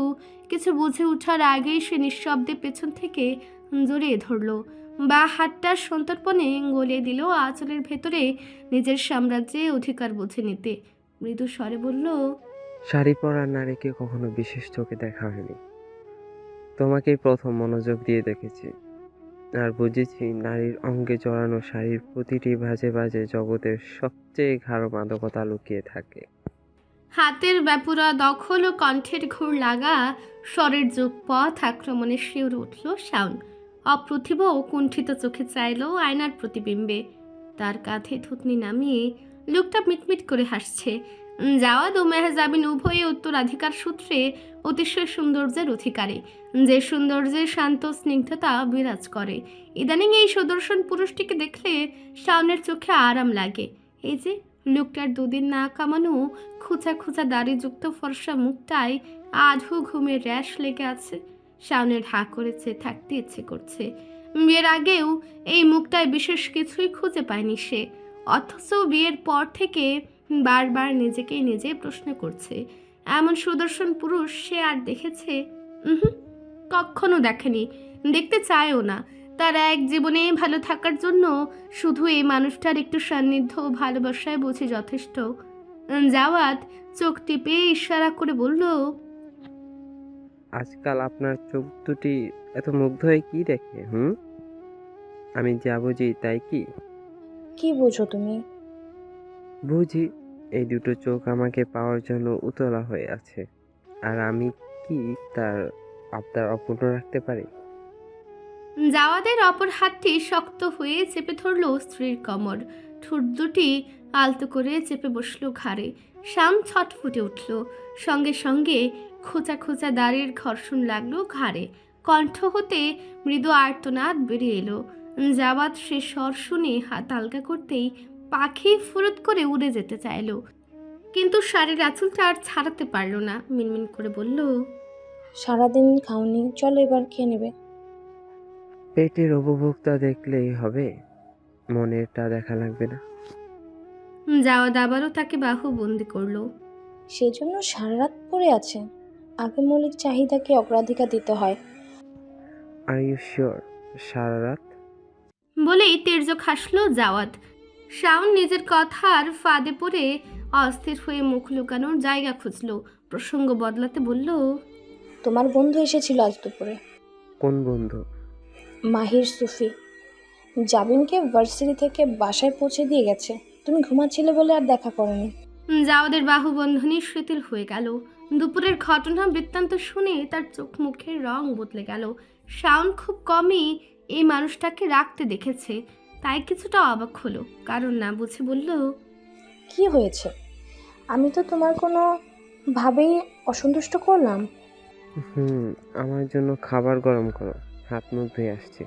কিছু বুঝে ওঠার আগেই সে নিঃশব্দে পেছন থেকে জড়িয়ে ধরল। বা হাতটা সন্তর্পণে গলিয়ে দিল আঁচলের ভেতরে নিজের সাম্রাজ্যে অধিকার বুঝে নিতে। মৃদু স্বরে বলল, শাড়ি পরা নারীকে কখনো বিশেষ চোখে দেখা হয়নি, তোমাকেই প্রথম মনোযোগ দিয়ে দেখেছি। আর বুঝেছি নারীর অঙ্গে জড়ানো শাড়ির প্রতিটি ভাঁজে ভাঁজে জগতের সবচেয়ে গাঢ় মাদকতা লুকিয়ে থাকে। হাতের ব্যাপুরা দখল ও কণ্ঠের ঘুর লাগা স্বরের যোগপথ আক্রমণে শিউরে উঠল শাওন। অপ্রতিভ ও কুণ্ঠিত চোখে চাইল আয়নার প্রতিবিম্বে। তার কাঁধে থুতনি নামিয়ে লোকটা মিটমিট করে হাসছে। জাওয়াদ ও মেহজাবিন উভয়ে উত্তরাধিকার সূত্রে অতিশয় সৌন্দর্যের অধিকারী, যে সৌন্দর্যে শান্ত স্নিগ্ধতা বিরাজ করে। ইদানিং এই সুদর্শন পুরুষটিকে দেখলে শাওনের চোখে আরাম লাগে। এই যে লোকটার দুদিন না কামানো খোঁচা খোঁচা দাড়িযুক্ত ফর্সা মুখটায় আধো ঘুমের র্যাশ লেগে আছে। শাওনের হা করেছে, থাকতে ইচ্ছে করছে। বিয়ের আগেও এই মুখটায় বিশেষ কিছুই খুঁজে পায়নি সে, অথচ বিয়ের পর থেকে বারবার নিজেকেই নিজে প্রশ্ন করছে এমন সুদর্শন পুরুষ সে আর দেখেছে? কখনো দেখেনি, দেখতে চায়ও না। তার এক জীবনে ভালো থাকার জন্য শুধু এই মানুষটার একটু সান্নিধ্য ও ভালোবাসায় বুঝি যথেষ্ট। জাওয়াদ চোখ টিপে ইশারা করে বলল, আজকাল আপনার চোখ দুটি এত মুগ্ধ হয়ে কি দেখে? আমি যা বুঝি তাই কি? কি বুঝো তুমি? বুঝি এই দুটো চোখ আমাকে পাওয়ার জন্য উতলা হয়ে আছে, আর আমি কি তার আবদার অপূর্ণ রাখতে পারি? জাওয়াদের অপর হাতটি শক্ত হয়ে চেপে ধরল স্ত্রীর কোমর, ঠোঁট দুটি আলতো করে চেপে বসলো ঘাড়ে। শাম ছটফুটে উঠল, সঙ্গে সঙ্গে খোঁচা খোঁচা দাঁড়ের ঘর্ষণ লাগলো ঘাড়ে। কণ্ঠ হতে মৃদু আর্তনাদ বেরিয়ে এলো। জাওয়াদ সে স্বর শুনে হাত আলগা করতেই পাখি ফুরুত করে উড়ে যেতে চাইলো, কিন্তু শাড়ির আঁচলটা আর ছাড়াতে পারল না। মিনমিন করে বলল, সারাদিন খাওনি, চলো এবার খেয়ে নেবে। পেটের উপভোক্তা দেখলেই হবে, মনেরটা দেখা লাগবে না। জাওয়াদ আবারও তাকে বাহু বন্দি করলো। সেজন্য সারা রাত পড়ে আছে। আগে মৌলিক চাহিদাকে অগ্রাধিকার দিতে হয়। আর ইউ শিওর সারা রাত? বলেই তের্যক হাসলো জাওয়াদ। শাওন নিজের কথার ফাঁদে পড়ে অস্থির হয়ে মুখ লুকানোর জায়গা খুঁজলো। প্রসঙ্গ বদলাতে বলল, তোমার বন্ধু এসেছিল আজ দুপুরে। কোন বন্ধু? মাহির সুফি। জাবিনকে ভার্সিটি থেকে বাসায় পৌঁছে দিয়ে গেছে। তুমি ঘুমাচ্ছিলে বলে আর দেখা করনি। জাওয়াদের বাহুবন্ধনী শিথিল হয়ে গেল। দুপুরের ঘটনা বৃত্তান্ত শুনে তার চোখ মুখের রং বদলে গেল। শাওন খুব কমই এই মানুষটাকে রাখতে দেখেছে, তাই কিছুটা অবাক হলো। কারণ না বুঝে বলল, কি হয়েছে? আমি তো তোমার কোনো ভাবেই অসন্তুষ্ট করলাম? আমার জন্য খাবার গরম করো, হাত মুখ ধুয়ে আসছি।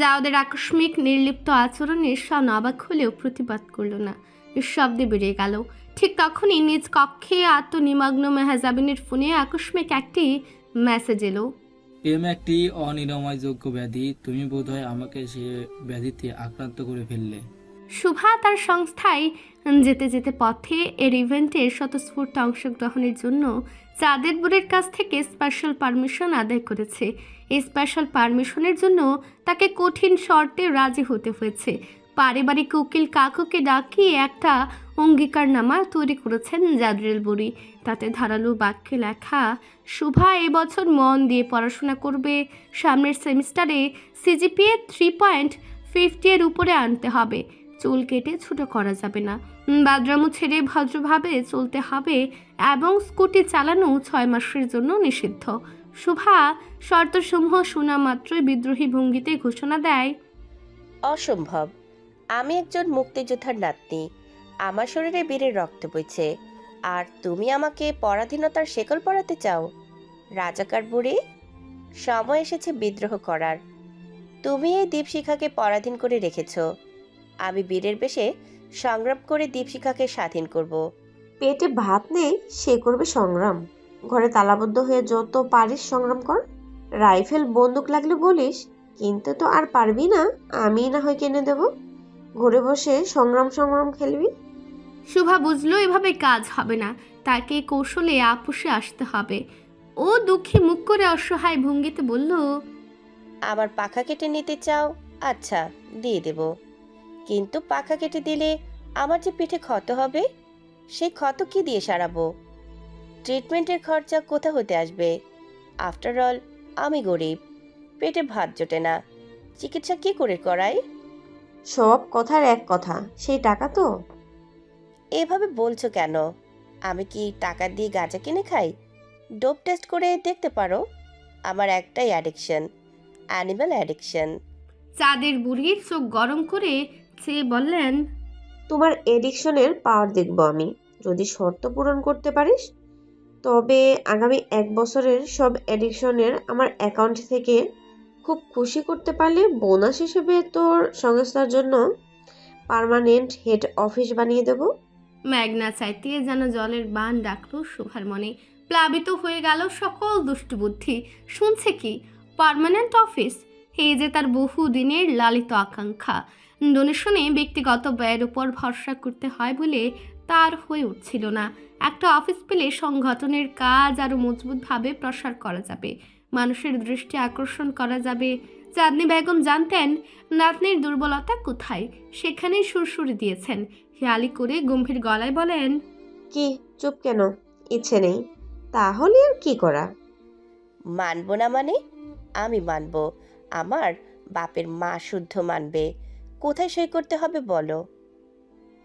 জাওদের আকস্মিক নির্লিপ্ত আচরণে শাওন অবাক হলেও প্রতিবাদ করল না। শব্দে বেরিয়ে গেল। ঠিক তখনই নিজ কক্ষে আত্মনিমগ্ন মেহজাবিনের ফোনে আকস্মিক একটি মেসেজ এলো। প্রেম একটি অনিরাময়যোগ্য ব্যাধি, তুমি বোধহয় আমাকে সে ব্যাধিতে আক্রান্ত করে ফেললে। শুভা তার সংস্থায় যেতে যেতে পথে এর ইভেন্টের স্বতঃস্ফূর্ত অংশগ্রহণের জন্য চাঁদের বুড়ির কাছ থেকে স্পেশাল পারমিশন আদায় করেছে। এই স্পেশাল পারমিশনের জন্য তাকে কঠিন শর্তে রাজি হতে হয়েছে। পারিবারিক উকিল কাকুকে ডাকিয়ে একটা অঙ্গীকারনামা তৈরি করেছেন জাদরেল বুড়ি। তাতে ধারালো বাক্যে লেখা, শুভা এবছর মন দিয়ে পড়াশোনা করবে, সামনের সেমিস্টারে সিজিপিএ 3.50 এর উপরে আনতে হবে, চুল কেটে ছোটো করা যাবে না, বাদরামু ছেড়ে ভদ্রভাবে চলতে হবে এবং স্কুটি চালানো 6 মাসের জন্য নিষিদ্ধ। শুভা শর্তসমূহ শোনা মাত্রই বিদ্রোহী ভঙ্গিতে ঘোষণা দেয়, অসম্ভব। আমি একজন মুক্তিযোদ্ধার নাতনি, আমার শরীরে বীরের রক্ত বইছে, আর তুমি আমাকে পরাধীনতার শেকল পরাতে চাও? রাজাকার বুড়ি, সময় এসেছে বিদ্রোহ করার। তুমি এই দীপশিখাকে পরাধীন করে রেখেছ, আমি বীরের বেশে সংগ্রাম করে দীপশিখাকে স্বাধীন করব। পেটে ভাত নেই, সে করবে সংগ্রাম। ঘরে তালাবদ্ধ হয়ে যত পারিস সংগ্রাম কর। রাইফেল বন্দুক লাগলে বলিস, কিন্তু তো আর পারবি না, আমি না হয় কিনে দেব। ঘরে বসে সংগ্রাম খেলবি। শুভা বুঝলো এভাবে কাজ হবে না, তাকে কৌশলে আপোষে আসতে হবে। ও দুঃখী মুখ করে অসহায় ভঙ্গিতে বলল, আমার পাখা কেটে নিতে চাও? আচ্ছা, দিয়ে দেব, কিন্তু পাখা কেটে দিলে আমার যে পিঠে ক্ষত হবে, সেই ক্ষত কি দিয়ে সারাবো? ট্রিটমেন্টের খরচা কোথা হতে আসবে? আফটার অল আমি গরিব, পেটে ভাত জোটে না, চিকিৎসা কি করে করাই? সব কথার এক কথা, সেই টাকা তো। এভাবে বলছো কেন? আমি কি টাকা দিয়ে গাঁজা কিনে খাই? ডোপ টেস্ট করে দেখতে পারো। আমার একটাই অ্যাডিকশন, অ্যানিম্যাল অ্যাডিকশন। চাঁদের বুড়ির চোখ গরম করে চেয়ে বললেন, তোমার এডিকশনের পাওয়ার দেখবো আমি। যদি শর্ত পূরণ করতে পারিস, তবে আগামী 1 বছরের সব এডিকশনের আমার অ্যাকাউন্ট থেকে খুব খুশি করতে পারলে বোনাস হিসেবে তোর সংস্থার জন্য পার্মানেন্ট হেড অফিস বানিয়ে দেব। ম্যাগনা চাইতে যেন জলের বান ডাকলো শুভার মনে। প্লাবিত হয়ে গেল সকল দুষ্টবুদ্ধি। শুনছে কি? Permanent office? এই যে তার বহু দিনের লালিত আকাঙ্ক্ষা। ডোনেশনে ব্যক্তিগত ব্যয়ের উপর ভরসা করতে হয় বলে তার হয়ে উঠছিল না। একটা অফিস পেলে সংগঠনের কাজ আরও মজবুতভাবে প্রসার করা যাবে, মানুষের দৃষ্টি আকর্ষণ করা যাবে। চাঁদনি বেগম জানতেন নাতনির দুর্বলতা কোথায়, সেখানেই সুরসুরি দিয়েছেন। খেয়ালি করে গম্ভীর গলায় বলেন, কি চুপ কেন? ইচ্ছে নেই? তাহলে আর কি করা? মানবো না মানে? আমি মানবো, আমার বাপের মা শুদ্ধ মানবে। কোথায় সই করতে হবে বলো?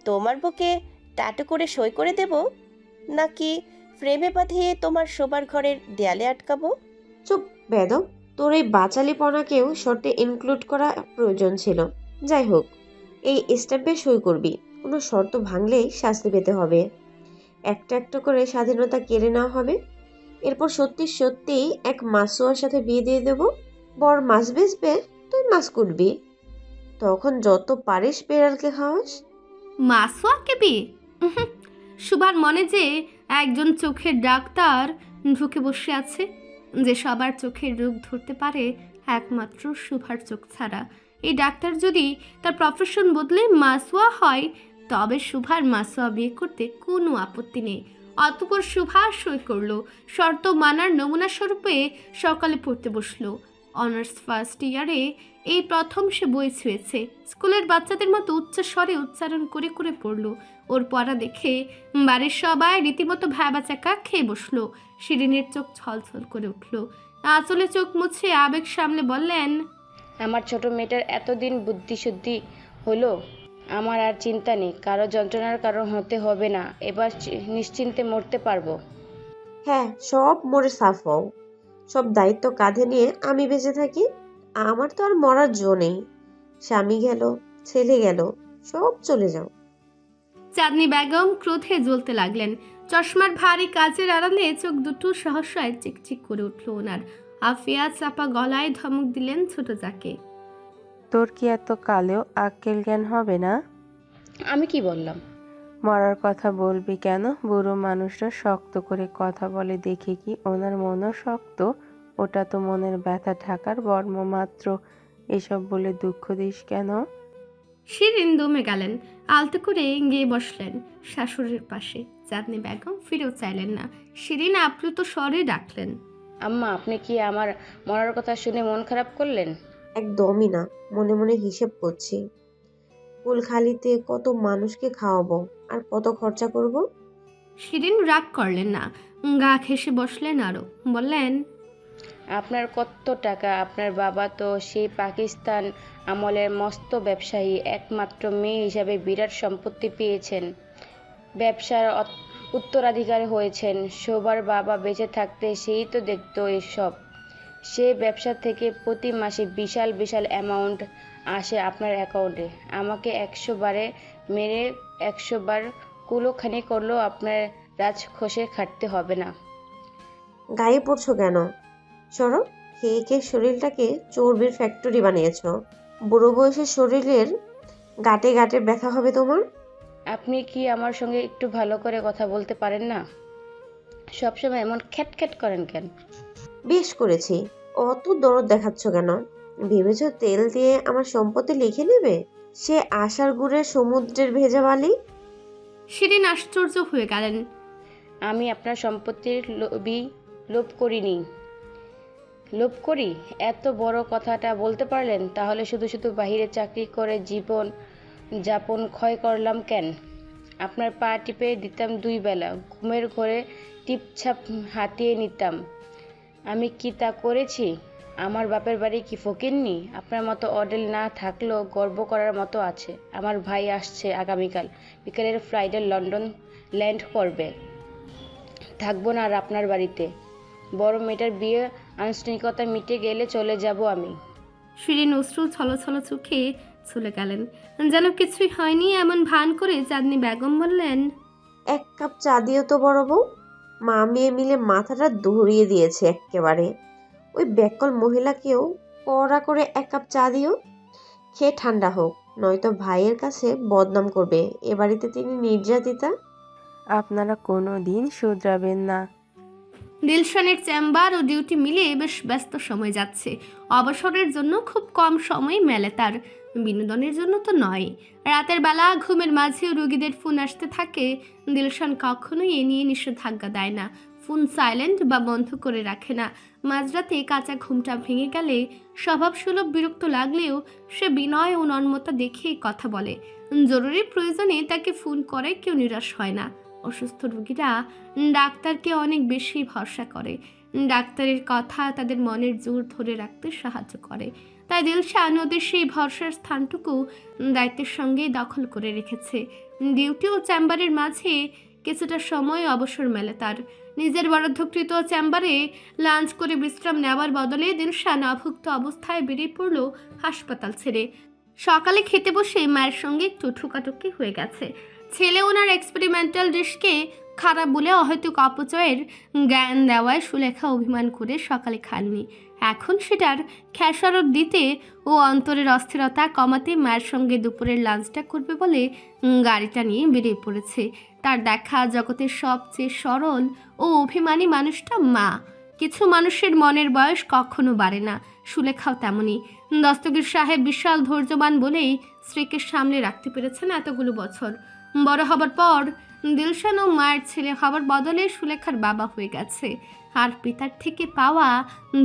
তোমার বুকে ট্যাটু করে সই করে দেব, নাকি ফ্রেমে বাঁধিয়ে তোমার শোবার ঘরের দেয়ালে আটকাবো? চুপ বেদম, তোর এই বাচালিপনাকেও শর্তে ইনক্লুড করা প্রয়োজন ছিল। যাই হোক, এই স্ট্যাম্পে সই করবি। কোনো শর্ত ভাঙলেই শাস্তি পেতে হবে। একটা একটা করে স্বাধীনতা কেড়ে নেওয়া হবে। এরপর সত্যি সত্যিই এক মাসুয়ার সাথে বিয়ে দিয়ে দেব। বর মাছ বেচবে, তুই মাছ কুটবি। তখন যত পারিস বেড়ালকে খাওয়াস। মাসোয়াকে বিয়ে? উহুম। সুভার মনে যে একজন চোখের ডাক্তার ঢুকে বসে আছে, যে সবার চোখের রোগ ধরতে পারে একমাত্র সুভার চোখ ছাড়া। এই ডাক্তার যদি তার প্রফেশন বদলে মাসোয়া হয়, তবে সুভার মাসোয়া বিয়ে করতে কোনো আপত্তি নেই। অতঃপর সুভা সই করলো। শর্ত মানার নমুনা স্বরূপে সকালে পড়তে বসলো। অনার্স ফার্স্ট ইয়ারে এই প্রথম সে বই ছুঁয়েছে। স্কুলের বাচ্চাদের মতো উচ্চ স্বরে উচ্চারণ করে করে পড়লো। ওর পড়া দেখে বাড়ির সবাই রীতিমতো ভ্যাবাচাকা খেয়ে বসলো। শিরিনের চোখ ছলছল করে উঠল। আঁচলে চোখ মুছে আবেগ সামলে বললেন, আমার ছোট মেয়েটার এতদিন বুদ্ধিশুদ্ধি হলো, আমার আর চিন্তা নেই, কারো যন্ত্রণার কারণ হতে হবে না। এবার নিশ্চিন্তে মরতে পারবো। হ্যাঁ, সব মরে সাফ হও। সব দায়িত্ব কাঁধে নিয়ে আমি বেঁচে থাকি। আমার তো আর মরার জো নেই। স্বামী গেল, ছেলে গেল, সব চলে যাও। চাঁদনি বেগম ক্রোধে জ্বলতে লাগলেন। চশমার ভারী কাচের আড়ালে চোখ দুটো সহসায় চিকচিক করে উঠল ওনার। আফিয়া চাপা গলায় ধমক দিলেন ছোট যাকে। তোর কি এত কালেও আক্কেল জ্ঞান হবে না? আমি কি বললাম? মরার কথা বলবি কেন? বুড়ো মানুষরা শক্ত করে কথা বলে দেখে কি ওনার মনও শক্ত? ওটা তো মনের ব্যথা ঢাকার বর্ম মাত্র। এসব বলে দুঃখ দিস কেন? শিরিন দমে গেলেন। আলতো করে গিয়ে বসলেন শাশুড়ির পাশে। চাঁদনি বেগম ফিরেও চাইলেন না। শিরিন আপ্লুত স্বরে ডাকলেন, আম্মা, আপনি কি আমার মরার কথা শুনে মন খারাপ করলেন? একদমই না, মনে মনে হিসেব করছি। কুলখালিতে কত মানুষকে খাওয়াবো আর কত খরচা করব। শিরিন রাগ করলেন না, গা ঘেঁষে বসলেন আরো। বললেন, আপনার কত টাকা? আপনার বাবা তো সেই পাকিস্তান আমলের মস্ত ব্যবসায়ী। একমাত্র মেয়ে হিসাবে বিরাট সম্পত্তি পেয়েছেন, ব্যবসার উত্তরাধিকারী হয়েছেন। শোবার বাবা বেঁচে থাকতে সেই তো দেখতো এসব। সে ব্যবসা থেকে প্রতি মাসে বিশাল বিশাল অ্যামাউন্ট আসে আপনার অ্যাকাউন্টে। আমাকে 100 বারে মেরে 100 বার কুলোখানি করলেও আপনার রাজখোষে খাটতে হবে না। গায়ে পড়ছো কেন? সরো, খেয়ে খেয়ে শরীরটাকে চর্বির ফ্যাক্টরি বানিয়েছো। বুড়ো বয়সে শরীরের গাঁটে গাঁটে ব্যথা হবে তোমার। আপনি কি আমার সঙ্গে একটু ভালো করে কথা বলতে পারেন না? সবসময় এমন খ্যাটখ্যাট করেন কেন? বেশ করেছি। অত দরদ দেখাচ্ছ কেন? ভেবেছো তেল দিয়ে আমার সম্পত্তি লিখে নেবে? সে আশার গুড়ের সমুদ্রের ভেজা বালি। শিরিন আশ্চর্য হয়ে গেলেন। আমি আপনার সম্পত্তির লোভ করিনি। লোভ করি? এত বড় কথাটা বলতে পারলেন? তাহলে শুধু শুধু বাহিরে চাকরি করে জীবন যাপন ক্ষয় করলাম কেন? আপনার পা টিপে দিতাম 2 বেলা, ঘুমের ঘরে টিপছাপ হাতিয়ে নিতাম। আমি কি তা করেছি? আমার বাপের বাড়ি কি ফকিরনি? আপনার মতো অডেল না থাকলেও গর্ব করার মতো আছে। আমার ভাই আসছে আগামীকাল বিকেলের ফ্লাইটে লন্ডন ল্যান্ড করবে। থাকবো না আর আপনার বাড়িতে। বড় মেয়েটার বিয়ে আনুষ্ঠানিকতা মিটে গেলে চলে যাব আমি। শিরিন অশ্রু ছলছল চোখে চলে গেলেন। যেন কিছুই হয়নি এমন ভান করে চাঁদনি বেগম বললেন, 1 কাপ চা দিও তো বড় বউ। মা মেয়ে মিলে মাথাটা ধরিয়ে দিয়েছে একেবারে। ওই ব্যাকল মহিলাকেও কড়া করে 1 কাপ চা দিও। খেয়ে ঠান্ডা হোক, নয়তো ভাইয়ের কাছে বদনাম করবে এ বাড়িতে তিনি নির্যাতিতা। আপনারা কোনো দিন শুধরাবেন না। দিলশানের চেম্বার ও ডিউটি মিলিয়ে বেশ ব্যস্ত সময় যাচ্ছে। অবসরের জন্য খুব কম সময় মেলে তার, বিনোদনের জন্য তো নয়। রাতের বেলা ঘুমের মাঝেও রোগীদের ফোন আসতে থাকে। দিলশান কখনোই এ নিয়ে নিষেধাজ্ঞা দেয় না। ফোন সাইলেন্ট বা বন্ধ করে রাখে না। মাঝরাতে কাঁচা ঘুমটা ভেঙে গেলে স্বভাবসুলভ বিরক্ত লাগলেও সে বিনয় ও নর্মতা দেখে কথা বলে। জরুরি প্রয়োজনে তাকে ফোন করে কেউ নিরাশ হয় না। অসুস্থ রোগীরা ডাক্তারকে অনেক বেশি ভরসা করে। ডাক্তারের কথা তাদের মনের জোর ধরে রাখতে সাহায্য করে। তাই দিলশান ওদের সেই ভরসার স্থানটুকু দায়িত্বের সঙ্গে দখল করে রেখেছে। ডিউটি ও চেম্বারের মাঝে কিছুটা সময় অবসর মেলে তার। নিজের বরাদ্দকৃত চেম্বারে লাঞ্চ করে বিশ্রাম নেওয়ার বদলে দিলশান অভুক্ত অবস্থায় বেরিয়ে পড়ল হাসপাতাল ছেড়ে। সকালে খেতে বসে মায়ের সঙ্গে একটু ঠোকাঠুকি হয়ে গেছে। ছেলে ওনার এক্সপেরিমেন্টাল ডিশকে খারাপ বলে অহেতুক অপচয়ের জ্ঞান দেওয়ায় সুলেখা অভিমান করে সকালে খাননি। এখন সেটার খেসারত দিতে ও অন্তরের অস্থিরতা কমাতে মায়ের সঙ্গে দুপুরের লাঞ্চটা করবে বলে গাড়িটা নিয়ে বেরিয়ে পড়েছে। তার দেখা জগতের সবচেয়ে সরল ও অভিমানী মানুষটা মা। কিছু মানুষের মনের বয়স কখনো বাড়ে না, সুলেখাও তেমনই। দস্তগীর সাহেব বিশাল ধৈর্যবান বলেই স্ত্রীকে সামনে রাখতে পেরেছেন এতগুলো বছর। বড় হবার পর দিলশান ও মায়ের ছেলে হবার বদলে সুলেখার বাবা হয়ে গেছে। আর পিতার থেকে পাওয়া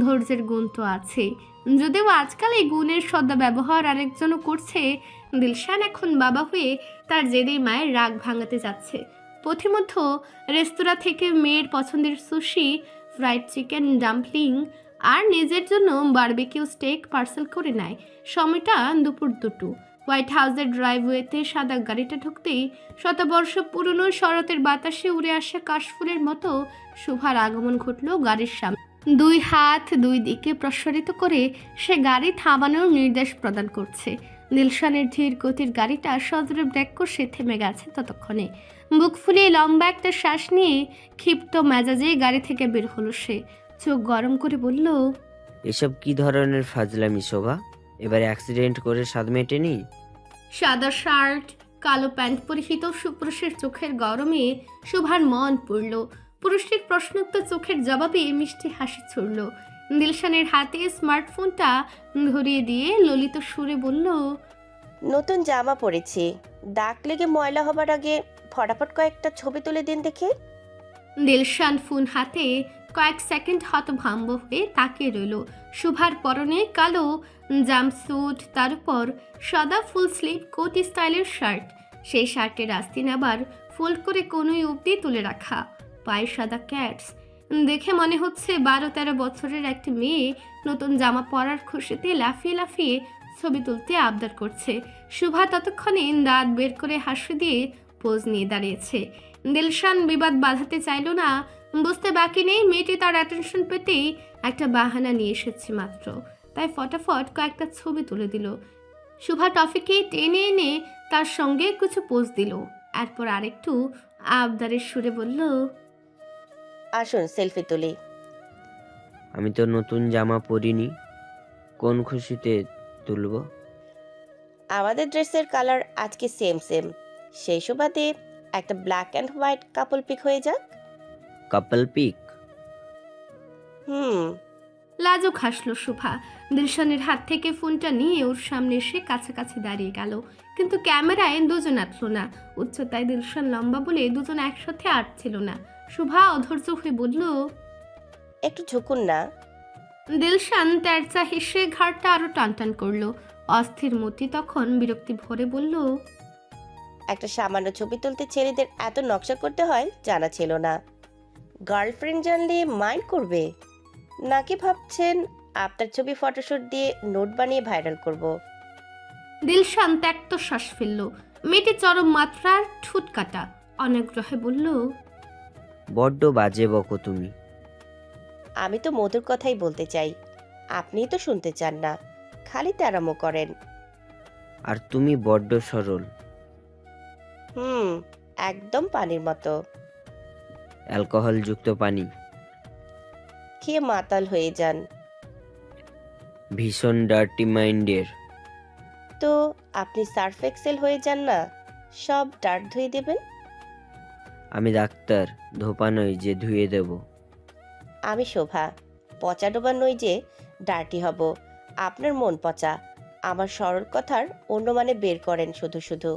ধৈর্যের গুণ তো আছে, যদিও আজকাল এই গুণের সদ্ব্যবহার আরেকজনও করছে। দিলশান এখন বাবা হয়ে তার জেদেই মায়ের রাগ ভাঙাতে যাচ্ছে। পথিমধ্য রেস্তোরাঁ থেকে মেয়ের পছন্দের সুশি, ফ্রাইড চিকেন, ডাম্পলিং আর নিজের জন্য বারবিকিউ স্টেক পার্সেল করে নেয়। সময়টা দুপুর 2টো। হোয়াইট হাউসের ড্রাইভওয়েতে সাদা গাড়িটা ঢুকতেই শতবর্ষ পুরনো শরতের বাতাসে উড়ে আসা কাশফুলের মতো শুভার আগমন ঘটল গাড়ির সামনে। 2 হাত 2 দিকে প্রসারিত করে সে গাড়ি থামানোর নির্দেশ প্রদান করছে। দিলশানের ধীর গতির গাড়িটা সজোরে ব্রেক কষে থেমে গেছে ততক্ষণে। বুক ফুলিয়ে লম্বা একটা শ্বাস নিয়ে ক্ষিপ্ত মেজাজে গাড়ি থেকে বের হলো সে। চোখ গরম করে বলল, এসব কি ধরনের ফাজলামি শোভা? এবারে অ্যাক্সিডেন্ট করে স্বাদ মেটেনি? সাদা শার্ট, কালো প্যান্ট পরিহিত সুপুরুষের চোখের গরমে শোভার মন পড়ল। পুরুষটির প্রশ্নোক্ত চোখের জবাবে মিষ্টি হাসি ছুড়ল। দিলশানের হাতে স্মার্টফোনটা ধরিয়ে দিয়ে ললিত সুরে বলল, নতুন জামা পরেছি, দাগ লেগে ময়লা হবার আগে ফটাফট কয়েকটা ছবি তুলে দিন দেখি। দিলশান ফোন হাতে কয়েক সেকেন্ড হতভম্ব হয়ে তাকিয়ে রইল। শুভার পরনে কালো জাম্পস্যুট, তার উপর সাদা ফুল স্লিভ কোট স্টাইলের শার্ট। সেই শার্টের আস্তিন আবার ফোল্ড করে কোনোই অবধি তুলে রাখা। পায়ে সাদা ক্যাটস। দেখে মনে হচ্ছে 12-13 বছরের একটি মেয়ে নতুন জামা পরার খুশিতে লাফিয়ে লাফিয়ে ছবি তুলতে আবদার করছে। শুভা ততক্ষণে দাঁত বের করে হাসি দিয়ে পোজ নিয়ে দাঁড়িয়েছে। দিলশান বিবাদ বাঁধাতে চাইল না। বুঝতে বাকি নেই মেয়েটি তার অ্যাটেনশন পেতেই একটা বাহানা নিয়ে এসেছে মাত্র, তাই ফটাফট কয়েকটা ছবি তুলে দিল। শুভা টফিকে টেনে এনে তার সঙ্গে কিছু পোজ দিল। এরপর আরেকটু আবদারের সুরে বলল, আসুন সেলফি তুলি। আমি তো নতুন জামা পরিনি, কোন খুশিতে তুলব? আমাদের ড্রেসের কালার আজকে সেম সেম, সেই সুবাদে একটা black and white couple pic হয়ে যাক। Couple pic? লাজুক হাসলো শুভা। দিলশানের হাত থেকে ফোনটা নিয়ে ওর সামনে এসে কাছাকাছি দাঁড়িয়ে গেল, কিন্তু ক্যামেরায় দুজন আটলো না। উচ্চতায় দিলশান লম্বা বলে দুজন একসাথে আটছিল না। শুভা অধৈর্য হয়ে বলল, একটু ঝুঁকুন না। দিলশান তেরচা হেসে ঘাড়টা আরো টানটান করলো। অস্থির মতি তখন বিরক্তি ভরে বলল, একটা সামান্য ছবি তুলতে ছেলেদের এত নকশা করতে হয় জানা ছিল না। গার্লফ্রেন্ড জানলে মাইন্ড করবে নাকি ভাবছেন আপনার ছবি ফটোশুট দিয়ে নোট বানিয়ে ভাইরাল করব? দিলশান ত্যক্ত শ্বাস ফেলল। মেয়েটি চরম মাত্রার ঠুট কাটা অনাগ্রহে বলল, বড্ড বাজে বকো তুমি। আমি তো মধুর কথাই বলতে চাই, আপনিই তো শুনতে চান না, খালি তেরামো করেন। আর তুমি বড্ড সরল। একদম পানির মতো। অ্যালকোহল যুক্ত পানি খেয়ে মাতাল হয়ে যান। ভীষণ ডার্টি মাইন্ডের। তো আপনি সার্ফ এক্সেল হয়ে যান না, সব ডার্ট ধুয়ে দেবেন। আমি ডাক্তার, ধোপা নই যে ধুয়ে দেব। আমি শোভা, পচা ডোবা নই যে ডার্টি হব। আপনার মন পচা, আমার সরল কথার অন্য মানে বের করেন শুধু শুধু।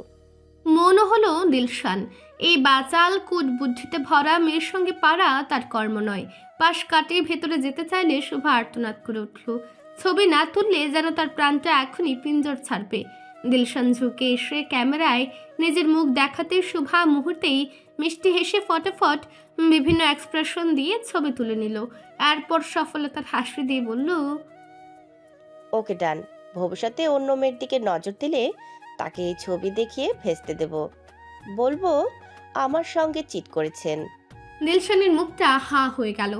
মনও হলো দিলশান। এই বাচাল কুট বুদ্ধিতে ভরা মেয়ের সঙ্গে পারা তার কর্ম নয়। পাশ কাটিয়ে ভেতরে যেতে চাইলে শুভা আর্তনাদ করে উঠল। ছবি না তুললে যেন তার প্রাণটা এখনই পিঞ্জর ছাড়বে। দিলশান ঝুঁকে এসে ক্যামেরায় নিজের মুখ দেখাতে শুভা মুহূর্তেই মিষ্টি হেসে ফটাফট বিভিন্ন এক্সপ্রেশন দিয়ে ছবি তুলে নিল। এরপর সফলতার হাসি দিয়ে বলল, ওকে ডান। ভবিষ্যতে অন্য মেয়ের দিকে নজর দিলে তাকে এই ছবি দেখিয়ে ভেস্তে দেব, বলবো আমার সঙ্গে চিট করেছেন। দিলশানের মুখটা হা হয়ে গেল।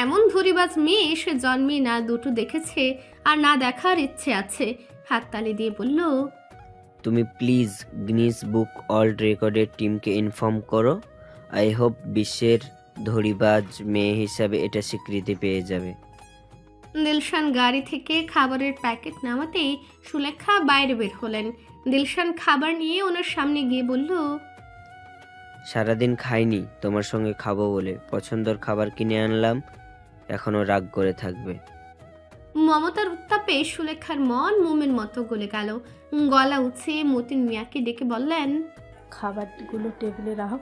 এমন ধরিবাজ মেয়ে সে জন্মে না দুটো দেখেছে আর না দেখার ইচ্ছে আছে। হাততালি দিয়ে বলল, তুমি প্লিজ গিনিস বুক ওয়ার্ল্ড রেকর্ডের টিমকে ইনফর্ম করো। আই হোপ বিশ্বের ধরিবাজ মেয়ে হিসাবে এটা স্বীকৃতি পেয়ে যাবে। দিলশান গাড়ি থেকে খাবারের প্যাকেট নামাতেই সুলেখা বাইরে বের হলেন। দিলশান খাবার নিয়ে ওনার সামনে গিয়ে বলল, সারাদিন খাইনি তোমার সঙ্গে খাবো বলে, পছন্দের খাবার কিনে আনলাম, এখনো রাগ করে থাকবে। মমতার উত্তাপে সুলেখার মন মোমের মতো গলে গেল। গলা উঁচিয়ে মতিন মিয়াকে ডেকে বললেন, খাবারগুলো টেবিলে রাখো।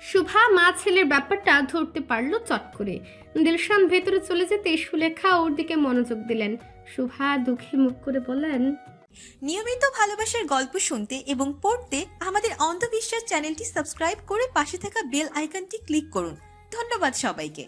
শুভা মা ছেলের ব্যাপারটা ধরতে পারলো চট করে। দিলশান ভেতরে চলে যেতে সুলেখা ওর দিকে মনোযোগ দিলেন। শুভা দুঃখী মুখ করে বললেন, নিয়মিত ভালোবাসার গল্প শুনতে এবং পড়তে আমাদের অন্ধবিশ্বাস চ্যানেলটি সাবস্ক্রাইব করে পাশে থাকা বেল আইকনটি ক্লিক করুন। ধন্যবাদ সবাইকে।